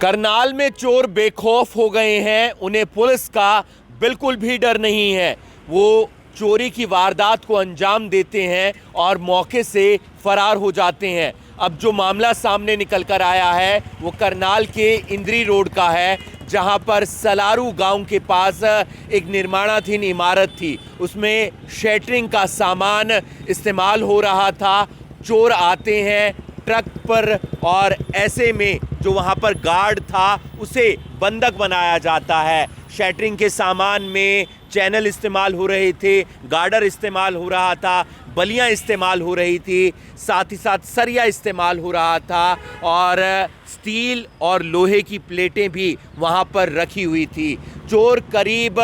करनाल में चोर बेखौफ हो गए हैं। उन्हें पुलिस का बिल्कुल भी डर नहीं है। वो चोरी की वारदात को अंजाम देते हैं और मौके से फरार हो जाते हैं। अब जो मामला सामने निकल कर आया है वो करनाल के इंद्री रोड का है, जहां पर सलारू गांव के पास एक निर्माणाधीन इमारत थी। उसमें शटरिंग का सामान इस्तेमाल हो रहा था। चोर आते हैं ट्रक पर और ऐसे में जो वहां पर गार्ड था उसे बंधक बनाया जाता है। शटरिंग के सामान में चैनल इस्तेमाल हो रहे थे, गार्डर इस्तेमाल हो रहा था, बलियां इस्तेमाल हो रही थी, साथ ही साथ सरिया इस्तेमाल हो रहा था और स्टील और लोहे की प्लेटें भी वहां पर रखी हुई थी। चोर करीब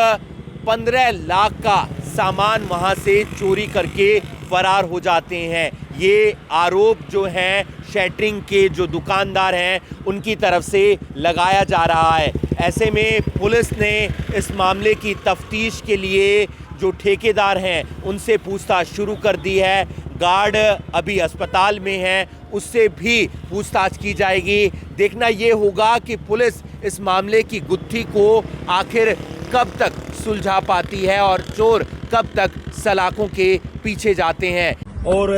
15 लाख का सामान वहां से चोरी करके फरार हो जाते हैं। ये आरोप जो है शटरिंग के जो दुकानदार हैं उनकी तरफ से लगाया जा रहा है। ऐसे में पुलिस ने इस मामले की तफ्तीश के लिए जो ठेकेदार हैं उनसे पूछताछ शुरू कर दी है। गार्ड अभी अस्पताल में है, उससे भी पूछताछ की जाएगी। देखना ये होगा कि पुलिस इस मामले की गुत्थी को आखिर कब तक सुलझा पाती है और चोर कब तक सलाखों के पीछे जाते हैं। और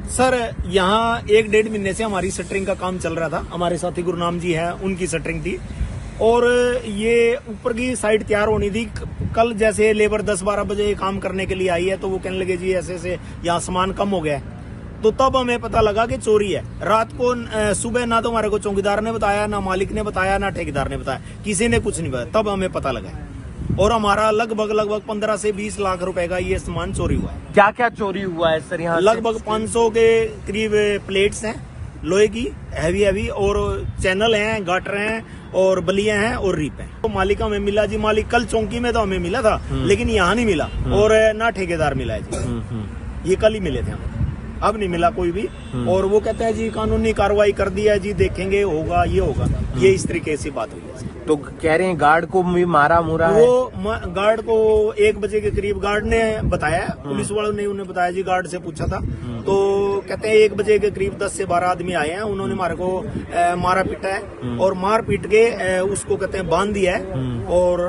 सर यहाँ 1-1.5 महीने से हमारी शटरिंग का काम चल रहा था। हमारे साथी गुरुनाम जी हैं, उनकी शटरिंग थी और ये ऊपर की साइड तैयार होनी थी। कल जैसे लेबर 10-12 बजे काम करने के लिए आई है तो वो कहने लगे जी ऐसे ऐसे यहाँ सामान कम हो गया है। तो तब हमें पता लगा कि चोरी है। रात को सुबह ना तो हमारे को चौकीदार ने बताया, ना मालिक ने बताया, ना ठेकेदार ने बताया, किसी ने कुछ नहीं बताया। तब हमें पता लगा और हमारा लगभग 15 से 20 लाख रुपए का ये सामान चोरी हुआ है। क्या क्या चोरी हुआ है सर यहाँ? लगभग 500 के करीब प्लेट्स हैं लोहे की, हैवी और चैनल हैं, गाटर हैं और बलियां हैं और रीप हैं। तो मालिक हमें मिला जी, मालिक कल चौकी में तो हमें मिला था लेकिन यहाँ नहीं मिला और ना ठेकेदार मिला है जी। ये कल ही मिले थे हमें, अब नहीं मिला कोई भी। और वो कहते हैं जी कानूनी कार्रवाई कर दी है जी, देखेंगे होगा ये होगा। ये इस तरीके से बात हुई है। तो कह रहे हैं गार्ड को भी मारा मुरा है। वो गार्ड को 1 बजे के करीब गार्ड ने बताया, पुलिस वालों ने उन्हें बताया जी, गार्ड से पूछा था तो कहते हैं 1 बजे के करीब 10 से 12 आदमी आए हैं। उन्होंने हमारे को मारा पीटा है और मार पीट के उसको कहते हैं बांध दिया है और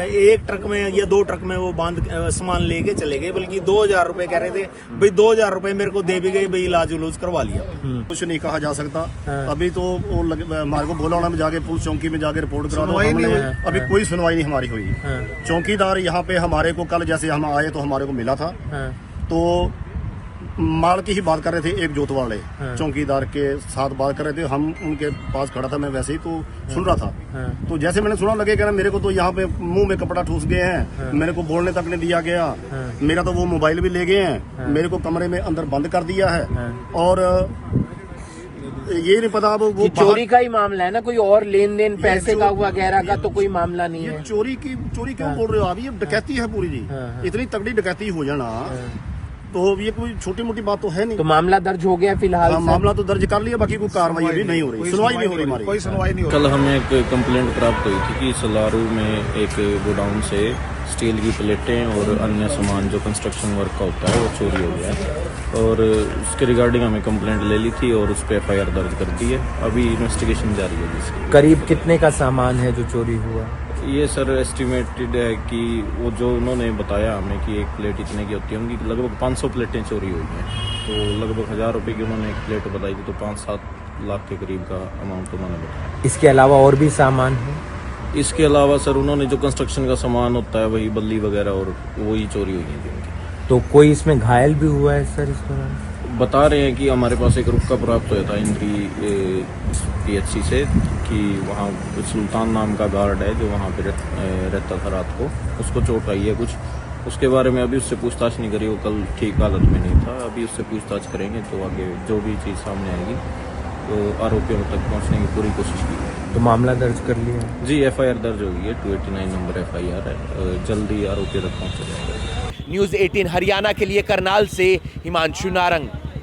एक ट्रक में या 2 ट्रक में वो बांध सामान लेके चले गए। बल्कि 2000 रुपए कह रहे थे भाई, 2000 रुपए मेरे को दे भी गए भाई, इलाज उलूज करवा लिया। कुछ नहीं कहा जा सकता। अभी तो हमारे को बोला में जाके पुलिस चौकी में जाके रिपोर्ट करा दो। अभी कोई सुनवाई नहीं हमारी हुई। चौकीदार यहाँ पे हमारे को कल जैसे हम आए तो हमारे को मिला था तो माल की ही बात कर रहे थे। एक जोत वाले चौकीदार के साथ बात कर रहे थे, हम उनके पास खड़ा था, मैं वैसे ही तो सुन रहा था। तो जैसे मैंने सुना लगे कहना मेरे को तो यहाँ पे मुंह में कपड़ा ठूस गए हैं, मेरे को बोलने तक नहीं दिया गया, मेरा तो वो मोबाइल भी ले गए हैं, मेरे को कमरे में अंदर बंद कर दिया है। और ये नहीं पता अब वो चोरी का ही मामला है ना, कोई और लेन देन पैसे का वगैरह का तो कोई मामला नहीं है। चोरी क्यों बोल रहे हो आप? ये डकैती है पूरी जी। इतनी तगड़ी डकैती हो जाना तो ये कोई छोटी मोटी बात तो है नहीं। तो मामला दर्ज हो गया फिलहाल? मामला तो दर्ज कर लिया, बाकी कोई कार्रवाई अभी नहीं हो रही, सुनवाई नहीं हो रही हमारी, कोई सुनवाई नहीं हो रही। कल हमें एक कंप्लेंट प्राप्त हुई थी कि सलारू में एक गोडाउन से स्टील की प्लेटें और अन्य सामान जो कंस्ट्रक्शन वर्क का होता है वो चोरी हो गया है और उसके रिगार्डिंग हमें कंप्लेंट ले ली थी और उस पर FIR दर्ज कर दी है। अभी इन्वेस्टिगेशन जारी है जिसकी। करीब कितने का सामान है जो चोरी हुआ? ये सर एस्टिमेटेड है कि वो जो उन्होंने बताया हमें कि एक प्लेट इतने की होती है, उनकी लगभग 500 प्लेटें चोरी हुई हैं। तो लगभग 1000 रुपये की उन्होंने एक प्लेट बताई थी, तो 5-7 लाख के करीब का अमाउंट उन्होंने बताया। इसके अलावा और भी सामान है? इसके अलावा सर उन्होंने जो कंस्ट्रक्शन का सामान होता है वही बल्ली वगैरह और वही चोरी हुई है जिनकी। तो कोई इसमें घायल भी हुआ है सर? इस दौरान बता रहे हैं कि हमारे पास एक रुक्का प्राप्त हुआ था इंद्री PHC से कि वहाँ सुल्तान नाम का गार्ड है जो वहाँ पे रहता था रात को, उसको चोट आई है कुछ। उसके बारे में अभी उससे पूछताछ नहीं करी, वो कल ठीक हालत में नहीं था। अभी उससे पूछताछ करेंगे तो आगे जो भी चीज़ सामने आएगी तो आरोपियों तक पहुँचने की पूरी कोशिश की। तो मामला दर्ज कर लिया जी? FIR दर्ज हो गई है, 289 नंबर FIR है। जल्दी आरोपियों तक पहुँचा जाएगा। न्यूज़ 18 हरियाणा के लिए करनाल से हिमांशु नारंग।